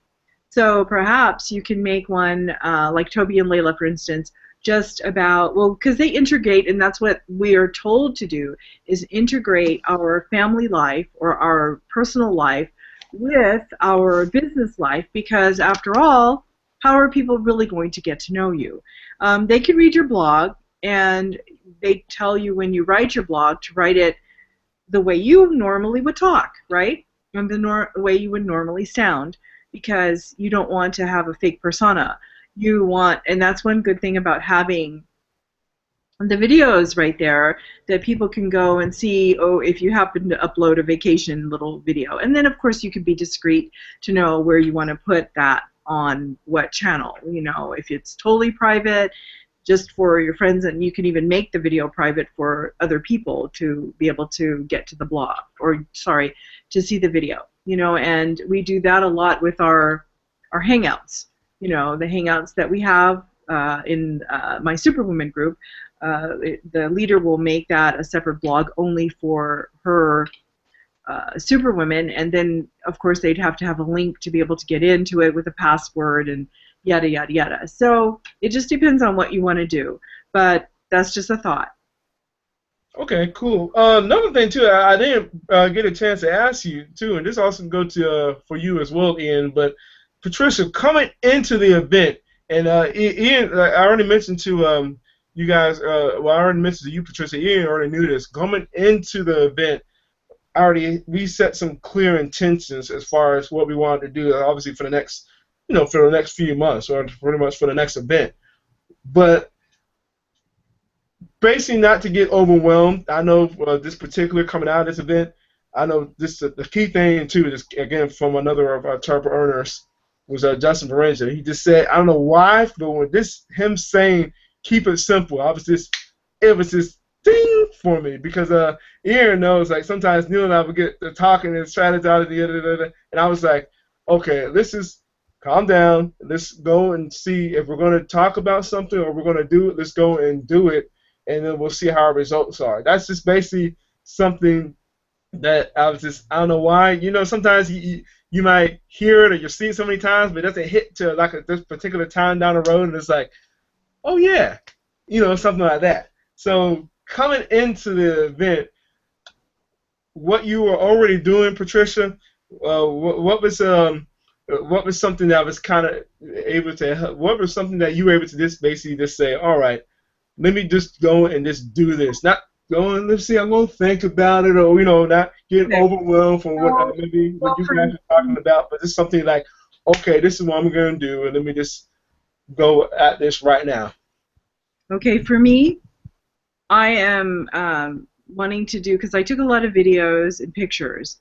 So perhaps you can make one like Toby and Layla, for instance, just about, well, because they integrate, and that's what we are told to do, is integrate our family life or our personal life with our business life, because after all, how are people really going to get to know you? They can read your blog, and they tell you when you write your blog to write it the way you normally would talk, right? And the way you would normally sound, because you don't want to have a fake persona. You want, and that's one good thing about having the videos right there, that people can go and see, oh, if you happen to upload a vacation little video. And then, of course, you can be discreet to know where you want to put that on what channel. You know, if it's totally private, just for your friends, and you can even make the video private for other people to be able to get to the blog, or, sorry, to see the video. You know, and we do that a lot with our Hangouts. You know, the Hangouts that we have in my Superwoman group, the leader will make that a separate blog only for her Superwomen, and then, of course, they'd have to have a link to be able to get into it with a password and yada, yada, yada. So it just depends on what you want to do, but that's just a thought. Okay, cool. Another thing too, I didn't get a chance to ask you too, and this also go to for you as well, Ian. But Patricia, coming into the event, and Ian, I already mentioned to you guys. Well, I already mentioned to you, Patricia. Ian already knew this. Coming into the event, we set some clear intentions as far as what we wanted to do. Obviously, for the next, for the next few months, or pretty much for the next event, but basically not to get overwhelmed. I know this particular coming out of this event, I know this the key thing too is, again, from another of our top earners, was Justin Berenger. He just said, I don't know why, but when him saying keep it simple, obviously it was this ding for me, because Ian knows, like, sometimes Neil and I would get to talking and strategizing, and I was like, okay, calm down, let's go and see if we're going to talk about something or we're going to do it. Let's go and do it, and then we'll see how our results are. That's just basically something that I don't know why. Sometimes you might hear it or you've seen it so many times, but it doesn't hit to like this particular time down the road, and it's like, oh yeah, something like that. So coming into the event, what you were already doing, Patricia, what was something that was kind of able to help? What was something that you were able to just basically just say, all right, let me just go and just do this. Not going, let's see, I'm going to think about it, or, not getting overwhelmed from what you guys are talking about, but it's something like, okay, this is what I'm going to do, and let me just go at this right now. Okay, for me, I am wanting to do, because I took a lot of videos and pictures,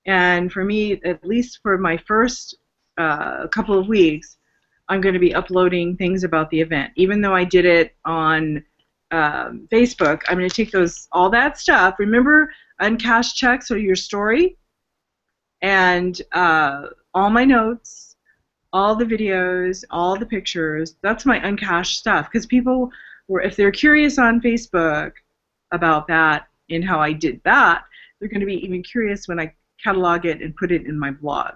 and for me, at least for my first couple of weeks, I'm going to be uploading things about the event. Even though I did it on Facebook, I'm going to take all that stuff. Remember, uncashed checks or your story, and all my notes, all the videos, all the pictures. That's my uncashed stuff, because people if they're curious on Facebook about that and how I did that, they're going to be even curious when I catalog it and put it in my blog.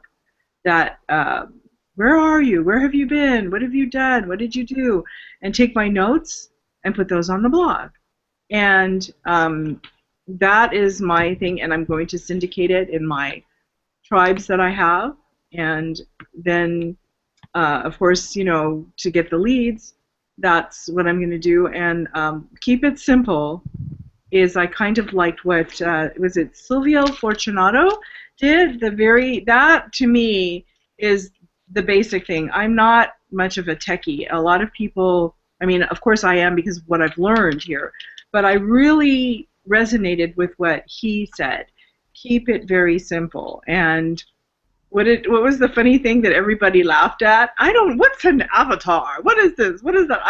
That where are you? Where have you been? What have you done? What did you do? And take my notes and put those on the blog. And that is my thing, and I'm going to syndicate it in my tribes that I have. And then, of course, to get the leads, that's what I'm going to do. And keep it simple is, I kind of liked what, was it Silvio Fortunato did? That to me is the basic thing. I'm not much of a techie. A lot of people, I mean, of course I am because of what I've learned here, but I really resonated with what he said. Keep it very simple. And what was the funny thing that everybody laughed at? What's an avatar? What is this? What is that?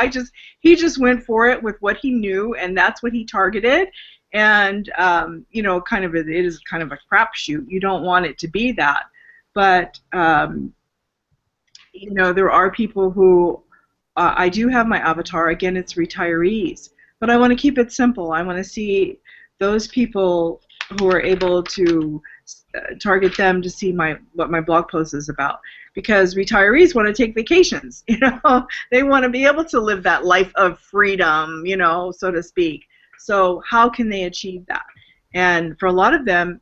He just went for it with what he knew, and that's what he targeted. And, it is kind of a crapshoot. You don't want it to be that. But, there are people who, I do have my avatar. Again, it's retirees. But I want to keep it simple. I want to see those people who are able to target them to see what my blog post is about, because retirees want to take vacations. They want to be able to live that life of freedom, so to speak. So how can they achieve that? And for a lot of them,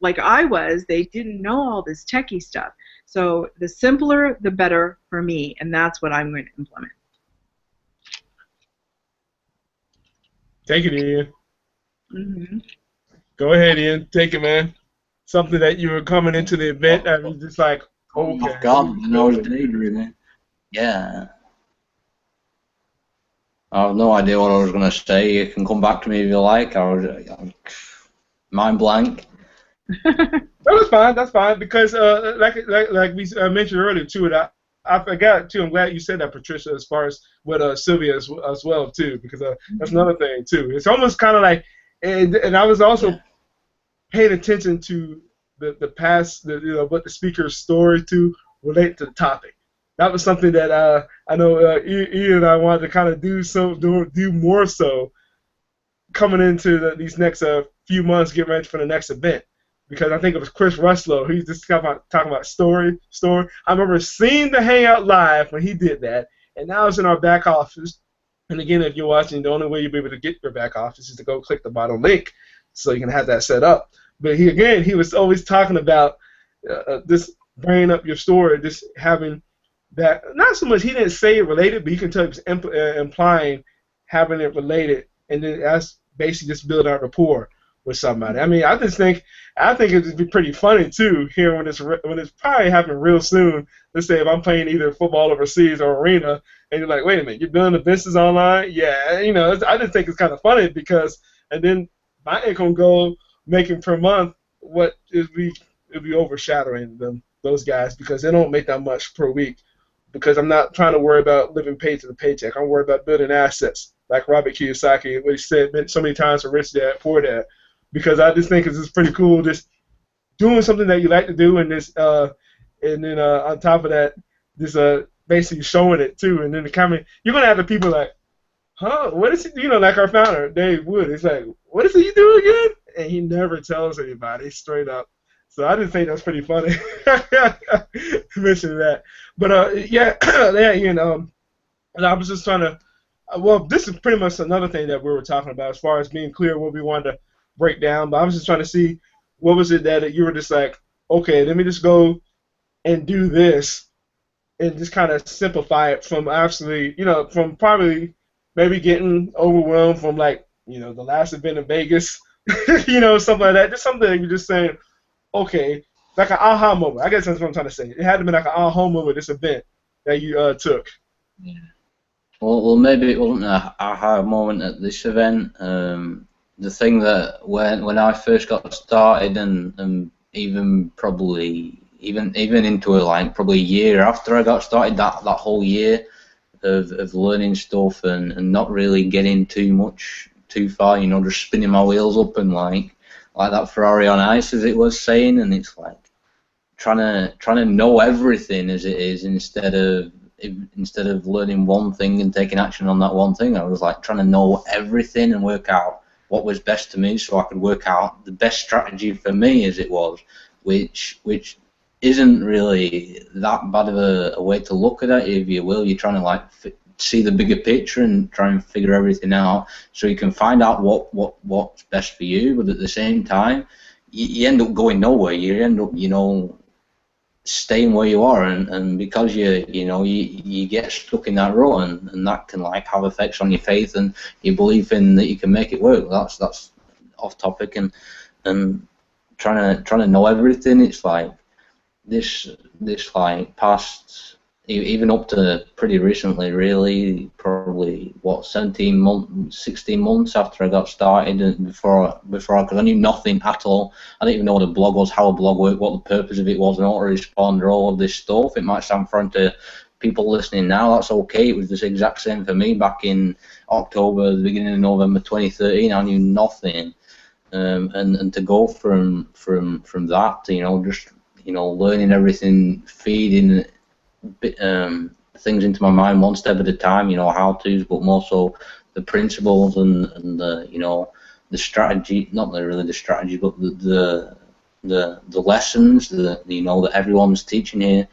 like I was, they didn't know all this techie stuff. So the simpler, the better for me, and that's what I'm going to implement. Take it, Ian. Mm-hmm. Go ahead, Ian. Take it, man. Something that you were coming into the event and was just like, okay. Oh God, I was daydreaming. Yeah. I have no idea what I was going to say. You can come back to me if you like. I'm mind blank. That's fine. That's fine because, like we mentioned earlier too, that I forgot too. I'm glad you said that, Patricia, as far as with Sylvia as well too, because that's another thing too. It's almost kind of like, and I was also paying attention to the past, what the speaker's story to relate to the topic. That was something that I know Ian and I wanted to kind of do more so coming into these next few months, getting ready for the next event. Because I think it was Chris Ruslow. He's just talking about story. I remember seeing the Hangout live when he did that, and now it's in our back office. And again, if you're watching, the only way you'll be able to get your back office is to go click the bottom link, so you can have that set up. But he was always talking about this bringing up your story, just having that. Not so much he didn't say it related, but you can tell he was implying having it related, and then that's basically just building out rapport with somebody. I mean, I think it would be pretty funny too here when it's probably happening real soon. Let's say if I'm playing either football overseas or arena, and you're like, wait a minute, you're building a business online? Yeah, I just think it's kind of funny because, and then my income goal making per month, it'd be overshadowing those guys because they don't make that much per week. Because I'm not trying to worry about living paycheck to the paycheck. I'm worried about building assets, like Robert Kiyosaki, what he said so many times for Rich Dad, Poor Dad. Because I just think it's just pretty cool, just doing something that you like to do, and then on top of that, just basically showing it too. And then the comment, you're gonna have the people like, huh? What is he? Like our founder Dave Wood. It's like, what is it you do again? And he never tells anybody straight up. So I just think that's pretty funny. Mention that, but yeah, and I was just trying to. Well, this is pretty much another thing that we were talking about as far as being clear what we wanted to break down, but I was just trying to see what was it that you were just like, okay, let me just go and do this and just kind of simplify it from actually, from probably maybe getting overwhelmed from like, the last event in Vegas, something like that. Just something that you're just saying, okay, like an aha moment. I guess that's what I'm trying to say. It had to be like an aha moment, this event that you took. Yeah. Well, maybe it wasn't an aha moment at this event. The thing that when I first got started and even into probably a year after I got started, that whole year of learning stuff and not really getting too far, just spinning my wheels up and like that Ferrari on ice, as it was saying, and it's like trying to know everything as it is instead of learning one thing and taking action on that one thing. I was like trying to know everything and work out what was best to me so I could work out the best strategy for me as it was, which isn't really that bad of a way to look at it, if you will. You're trying to see the bigger picture and try and figure everything out so you can find out what's best for you, but at the same time you end up going nowhere. You end up staying where you are, and because you get stuck in that rut, and that can have effects on your faith and your belief in that you can make it work. That's off topic, and trying to know everything. It's like this past, even up to pretty recently, really, probably 16 months after I got started, and before because I knew nothing at all. I didn't even know what a blog was, how a blog worked, what the purpose of it was, an autoresponder, all of this stuff. It might sound foreign to people listening now. That's okay. It was the exact same for me back in October, the beginning of November 2013. I knew nothing, and to go from that to just learning everything, feeding things into my mind one step at a time, how-tos, but more so the principles and the the strategy, not really the strategy, but the the lessons that that everyone's teaching here,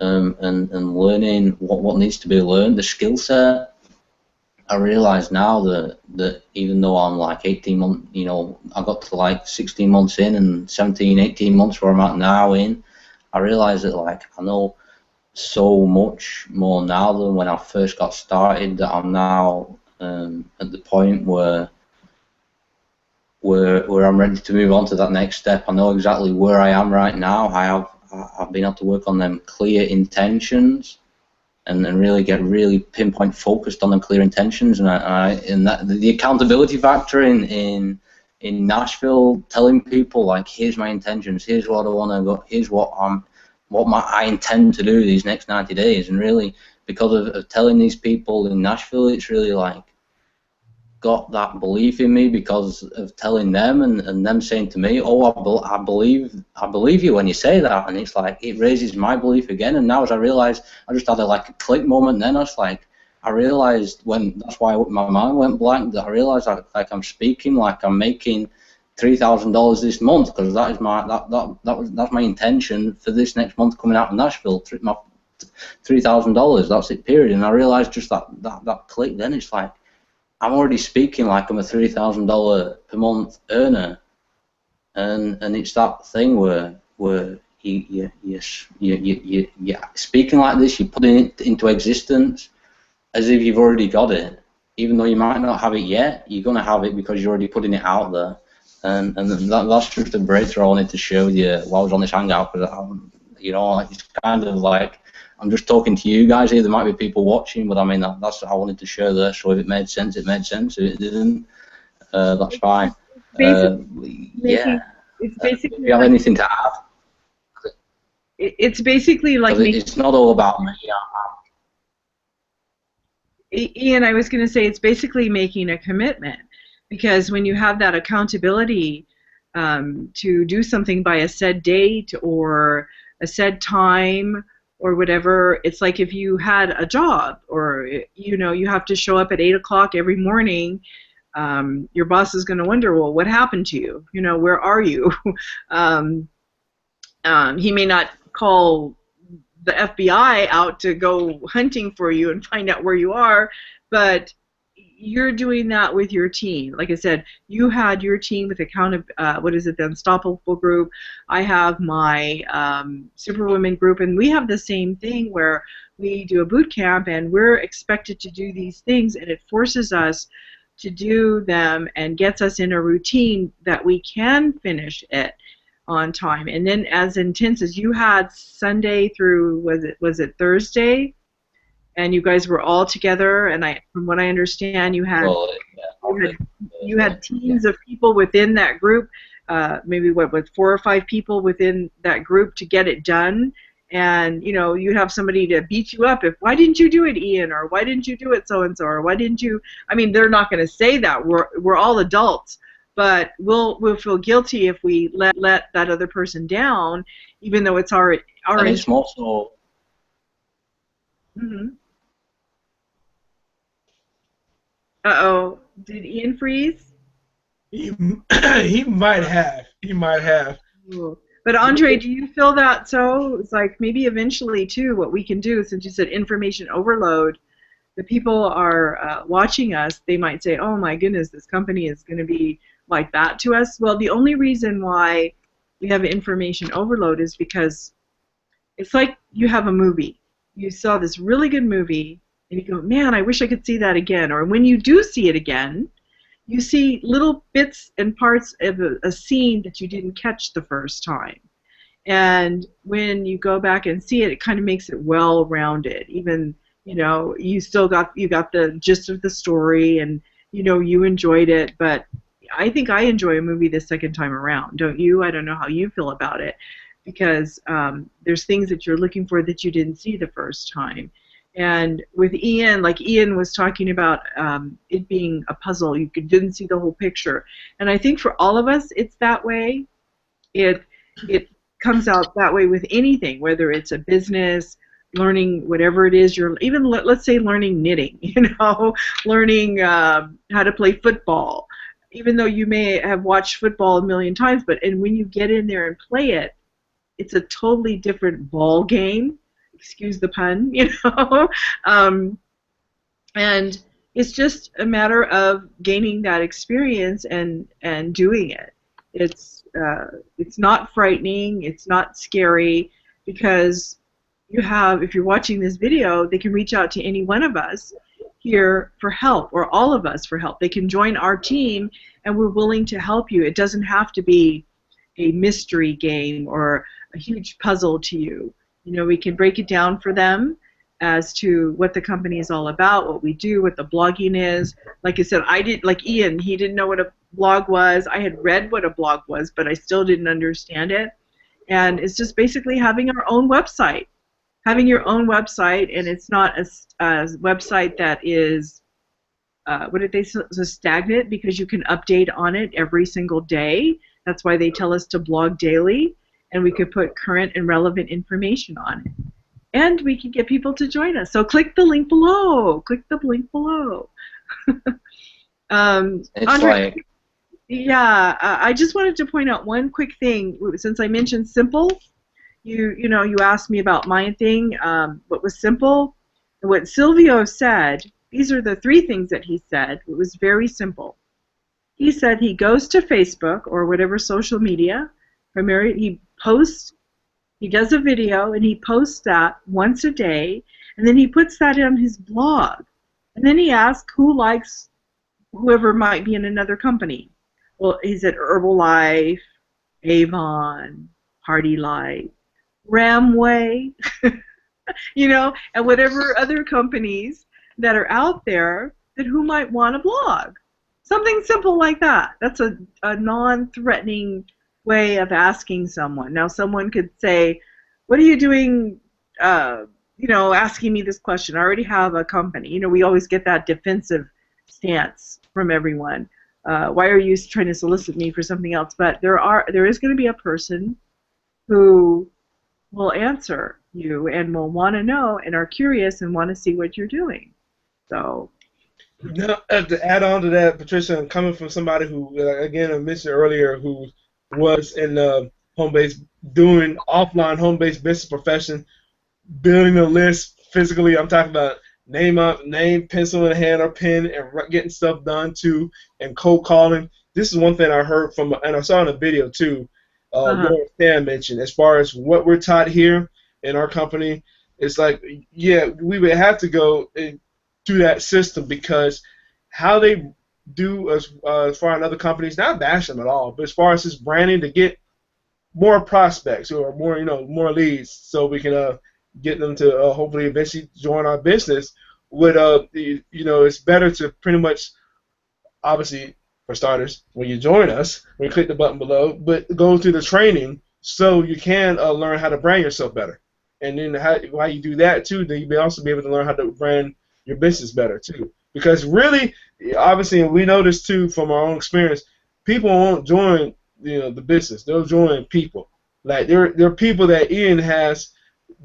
and learning what needs to be learned, the skill set. I realize now that even though I'm like 18 months, I got to like 16 months in and 17, 18 months where I'm at now in, I realize that like I know so much more now than when I first got started, that I'm now at the point where I'm ready to move on to that next step. I know exactly where I am right now. I've been able to work on them clear intentions and really get really pinpoint focused on them clear intentions, and that the accountability factor in Nashville, telling people like, here's my intentions, here's what I want to go, here's I intend to do these next 90 days, and really because of telling these people in Nashville, it's really like got that belief in me because of telling them and them saying to me, oh, I believe you when you say that, and it's like it raises my belief again. And now as I realized, I just had like a click moment. Then I realized when that's why my mind went blank, that I realized like I'm speaking like I'm making $3,000 this month, because that is that's my intention for this next month coming out of Nashville. My $3,000, that's it, period. And I realized just that click. Then it's like I'm already speaking like I'm a $3,000 per month earner, and it's that thing where you speaking like this, you're putting it into existence as if you've already got it, even though you might not have it yet. You're gonna have it because you're already putting it out there, and that's just a breakthrough I wanted to share with you while I was on this hangout, because it's kind of like I'm just talking to you guys here. There might be people watching, but I mean that's what I wanted to share there. So if it made sense, it made sense. If it didn't, that's fine. Yeah. It's basically. Do you have anything to add? It's basically like it's not all about me. Ian, I was going to say it's basically making a commitment, because when you have that accountability to do something by a said date or a said time or whatever, it's like if you had a job, or you have to show up at 8 o'clock every morning. Your boss is going to wonder, well, what happened to you? Where are you? He may not call the FBI out to go hunting for you and find out where you are, but you're doing that with your team. Like I said, you had your team with the the Unstoppable group. I have my Superwoman group, and we have the same thing where we do a boot camp, and we're expected to do these things, and it forces us to do them and gets us in a routine that we can finish it on time. And then as intense as you had Sunday through, was it Thursday? And you guys were all together, and from what I understand, you had teams of people within that group, maybe with 4 or 5 people within that group to get it done. And you'd have somebody to beat you up why didn't you do it, Ian, or why didn't you do it so and so, or why didn't you? I mean, they're not going to say that. We're all adults, but we'll feel guilty if we let that other person down, even though it's our. And it's more so. Mm-hmm. Uh-oh, did Ian freeze? He might have. He might have. Ooh. But Andre, do you feel that so? It's like maybe eventually too, what we can do, since you said information overload, the people are watching us, they might say, oh my goodness, this company is going to be like that to us. Well, the only reason why we have information overload is because it's like you have a movie. You saw this really good movie, and you go, man, I wish I could see that again. Or when you do see it again, you see little bits and parts of a scene that you didn't catch the first time. And when you go back and see it, it kind of makes it well-rounded. Even, you got the gist of the story, and, you enjoyed it. But I think I enjoy a movie the second time around, don't you? I don't know how you feel about it, because there's things that you're looking for that you didn't see the first time. And with Ian, like Ian was talking about it being a puzzle, you didn't see the whole picture. And I think for all of us, it's that way. It comes out that way with anything, whether it's a business, learning whatever it is, even let's say learning knitting, learning how to play football. even though you may have watched football a million times, and when you get in there and play it, it's a totally different ball game. Excuse the pun, you know. And it's just a matter of gaining that experience and doing it. It's not frightening. It's not scary, because if you're watching this video, they can reach out to any one of us here for help, or all of us for help. They can join our team, and we're willing to help you. It doesn't have to be a mystery game or a huge puzzle to you. You know, we can break it down for them as to what the company is all about, what we do, what the blogging is. Like I said, like Ian, he didn't know what a blog was. I had read what a blog was, but I still didn't understand it. And it's just basically having our own website. Having your own website, and it's not a website that is, what did they say, stagnant, because you can update on it every single day. That's why they tell us to blog daily, and we could put current and relevant information on it. And we can get people to join us. So click the link below. Click the link below. It's Andre, like, yeah, I just wanted to point out one quick thing. Since I mentioned simple, you know, you asked me about my thing, what was simple. And what Silvio said, these are the 3 things that he said. It was very simple. He said he goes to Facebook or whatever social media, he posts, he does a video, and he posts that once a day, and then he puts that on his blog. And then he asks who likes whoever might be in another company. Well, he said Herbalife, Avon, Party Life, Ramway, you know, and whatever other companies that are out there that who might want a blog. Something simple like that. That's a non-threatening way of asking someone. Now, someone could say, what are you doing, you know, asking me this question? I already have a company. You know, we always get that defensive stance from everyone. Why are you trying to solicit me for something else? But there is going to be a person who will answer you and will want to know and are curious and want to see what you're doing. So. Now, to add on to that, Patricia, I'm coming from somebody who, again, I mentioned earlier, who was in home-based, doing offline home-based business profession, building a list physically. I'm talking about name, pencil in hand or pen, and getting stuff done too, and cold calling. This is one thing I heard from, and I saw in a video too, Stan mentioned, as far as what we're taught here in our company. It's like, yeah, we would have to go through that system, because how they do as far as other companies, not bash them at all, but as far as this branding to get more prospects or more, you know, more leads, so we can get them to hopefully eventually join our business. With you know, it's better to pretty much, obviously, for starters, when you join us, when you click the button below, but go through the training so you can learn how to brand yourself better. And then while you do that too, then you may also be able to learn how to brand your business better too. Because really, obviously, and we know this too from our own experience, people won't join, you know, the business. They'll join people. Like there are people that Ian has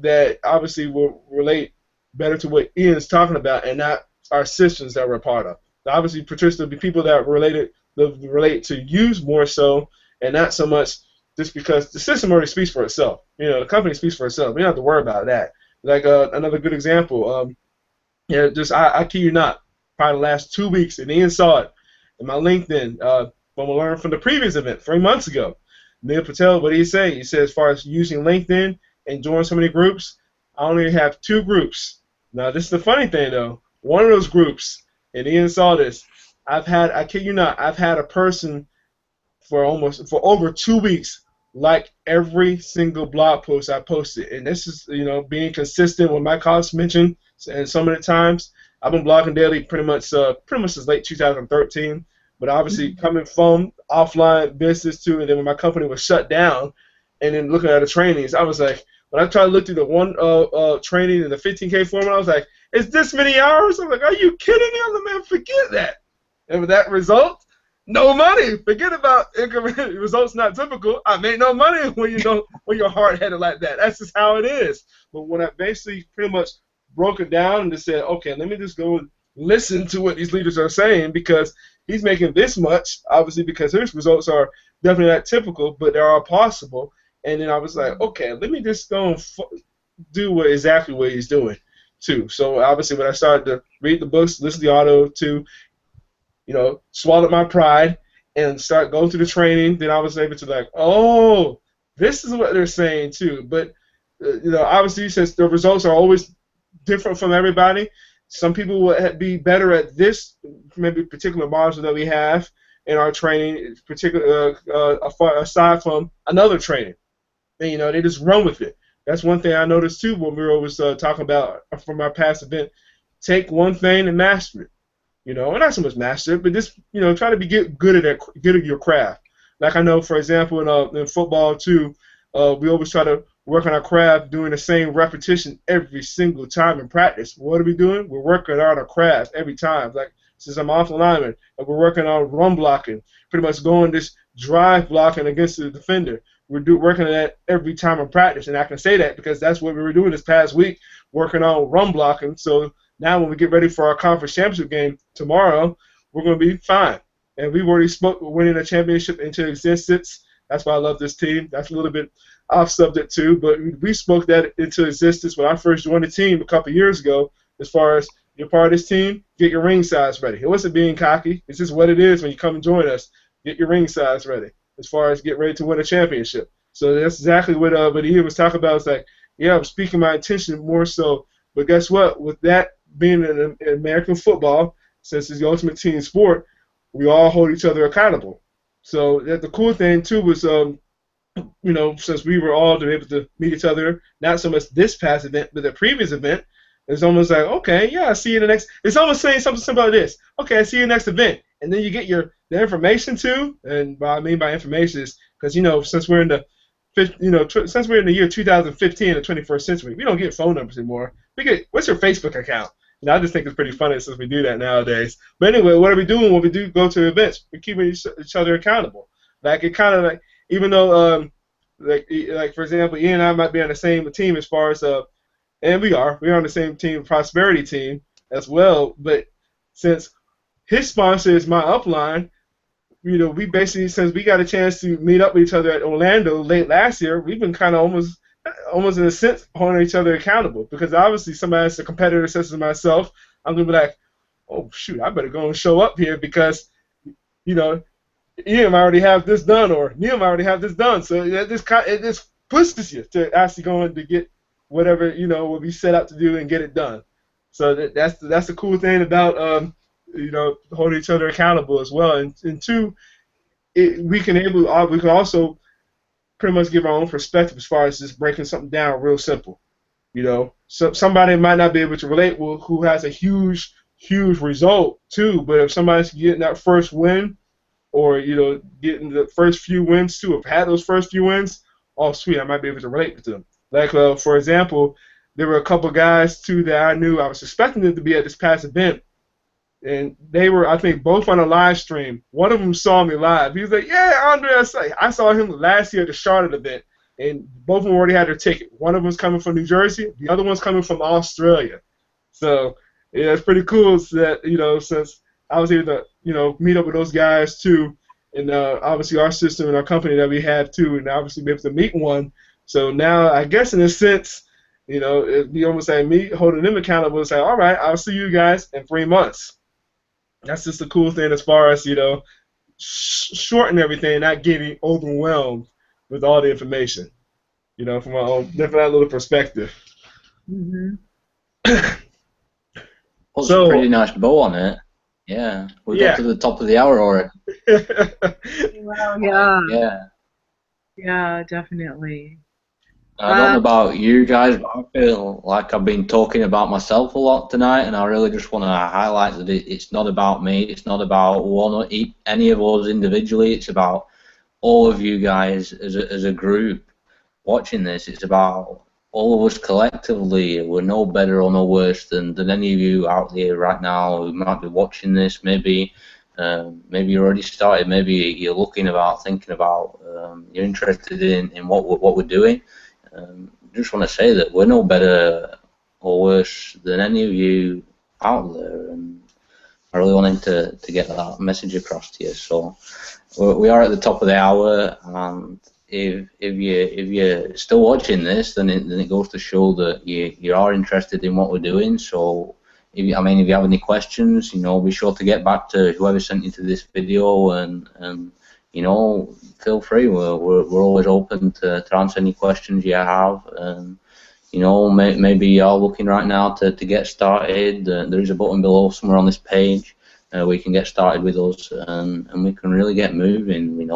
that obviously will relate better to what Ian's talking about, and not our systems that we're a part of. Obviously, Patricia, there'll be people that relate to you more so, and not so much just because the system already speaks for itself. You know, the company speaks for itself. We don't have to worry about that. Like another good example, yeah, just I kid you not, probably the last 2 weeks, and Ian saw it in my LinkedIn from a learn from the previous event 3 months ago. Neil Patel, what did he say? He said, as far as using LinkedIn and joining so many groups, I only have 2 groups. Now, this is the funny thing, though. One of those groups, and Ian saw this, I kid you not, I've had a person for over 2 weeks like every single blog post I posted. And this is, you know, being consistent with my colleagues mentioned, and some of the times I've been blogging daily pretty much since late 2013. But obviously coming from offline business too, and then when my company was shut down, and then looking at the trainings, I was like, when I tried to look through the one training in the 15K format, I was like, it's this many hours? I'm like, are you kidding me? I'm like, man, forget that. And with that result, no money. Forget about income results not typical. I made no money when you're hard-headed like that. That's just how it is. But when I basically pretty much broke it down and just said, okay, let me just go listen to what these leaders are saying because he's making this much, obviously because his results are definitely not typical, but they are possible. And then I was like, okay, let me just go and do exactly what he's doing too. So obviously when I started to read the books, listen to the audio too, swallowed my pride and start going through the training, then I was able to like, oh, this is what they're saying too. But obviously since the results are always different from everybody, some people will be better at this maybe particular module that we have in our training, particular aside from another training. And they just run with it. That's one thing I noticed too when we were always talking about from our past event. Take one thing and master it. Well, not so much master it, but just try to get good at your craft. Like I know, for example, in football too, we always try to work on our craft, doing the same repetition every single time in practice. What are we doing? We're working on our craft every time. Like since I'm off lineman, like we're working on run blocking, pretty much going this drive blocking against the defender. We're working on that every time in practice, and I can say that because that's what we were doing this past week, working on run blocking. So now when we get ready for our conference championship game tomorrow, we're going to be fine. And we've already spoke winning a championship into existence. That's why I love this team. That's a little bit off subject too, but we spoke that into existence when I first joined the team a couple of years ago. As far as you're part of this team, get your ring size ready. It wasn't being cocky. It's just what it is when you come and join us. Get your ring size ready. As far as get ready to win a championship. So that's exactly what Ian was talking about. It's like, yeah, I'm speaking my intention more so. But guess what? With that being in American football, since it's the ultimate team sport, we all hold each other accountable. So the cool thing too was, since we were all able to meet each other, not so much this past event, but the previous event, it's almost like, okay, yeah, I see you in the next. It's almost saying something simple like this. Okay, I see you next event, and then you get the information too. And what I mean by information is because since we're in the since we're in the year 2015, the 21st century, we don't get phone numbers anymore. We get, what's your Facebook account? I just think it's pretty funny since we do that nowadays. But anyway, what are we doing when we do go to events? We're keeping each other accountable. Like it kind of like, even though like for example, Ian and I might be on the same team as far as and we're on the same team, Prosperity team as well. But since his sponsor is my upline, we basically, since we got a chance to meet up with each other at Orlando late last year, we've been kind of almost in a sense holding each other accountable because obviously somebody that's a competitor such as myself, I'm gonna be like, oh shoot, I better go and show up here because Ian might already have this done or Neil might already have this done, so it just pushes you to actually go and to get whatever what we set out to do and get it done. So that's the cool thing about holding each other accountable as well. And two, we can also pretty much give our own perspective as far as just breaking something down real simple. So somebody might not be able to relate who has a huge result too, but if somebody's getting that first win or getting the first few wins too, have had those first few wins, oh sweet, I might be able to relate with them. Like for example, there were a couple guys too that I knew I was expecting them to be at this past event. And they were, I think, both on a live stream. One of them saw me live. He was like, yeah, Andre, I saw him last year at the Charlotte event. And both of them already had their ticket. One of them's coming from New Jersey. The other one's coming from Australia. So, yeah, it's pretty cool that, since I was able to, meet up with those guys, too. And obviously our system and our company that we have, too. And obviously be able to meet one. So now, I guess in a sense, it'd be almost like me holding them accountable and say, all right, I'll see you guys in 3 months. That's just the cool thing as far as, shorten everything, not getting overwhelmed with all the information, from my own definitely little perspective. Mm-hmm. Puts a pretty nice bow on it. Yeah. We got to the top of the hour already. Well, yeah. Yeah. Yeah, definitely. I don't know about you guys, but I feel like I've been talking about myself a lot tonight, and I really just want to highlight that it's not about me, it's not about any of us individually, it's about all of you guys as a group watching this. It's about all of us collectively. We're no better or no worse than any of you out there right now who might be watching this. Maybe you already started, maybe you're thinking about, you're interested in what we're doing. Just want to say that we're no better or worse than any of you out there, and I really wanted to get that message across to you. So we are at the top of the hour, and if you're still watching this, then it goes to show that you are interested in what we're doing. So if you have any questions, be sure to get back to whoever sent you to this video, and feel free. We're always open to answer any questions you have. And maybe you're looking right now to get started. There is a button below somewhere on this page where you can get started with us, and we can really get moving.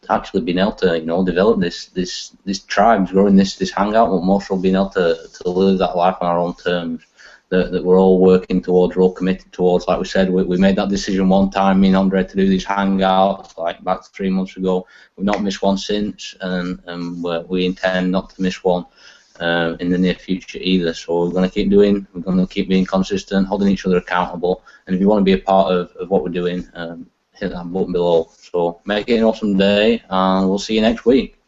Actually being able to develop this tribe, growing this hangout, but also being able to live that life on our own terms. That we're all working towards, we're all committed towards. Like we said, we made that decision one time, me and Andre, to do these hangouts like back 3 months ago. We've not missed one since, and we intend not to miss one in the near future either. So we're going to keep doing, we're going to keep being consistent, holding each other accountable. And if you want to be a part of what we're doing, hit that button below. So make it an awesome day, and we'll see you next week.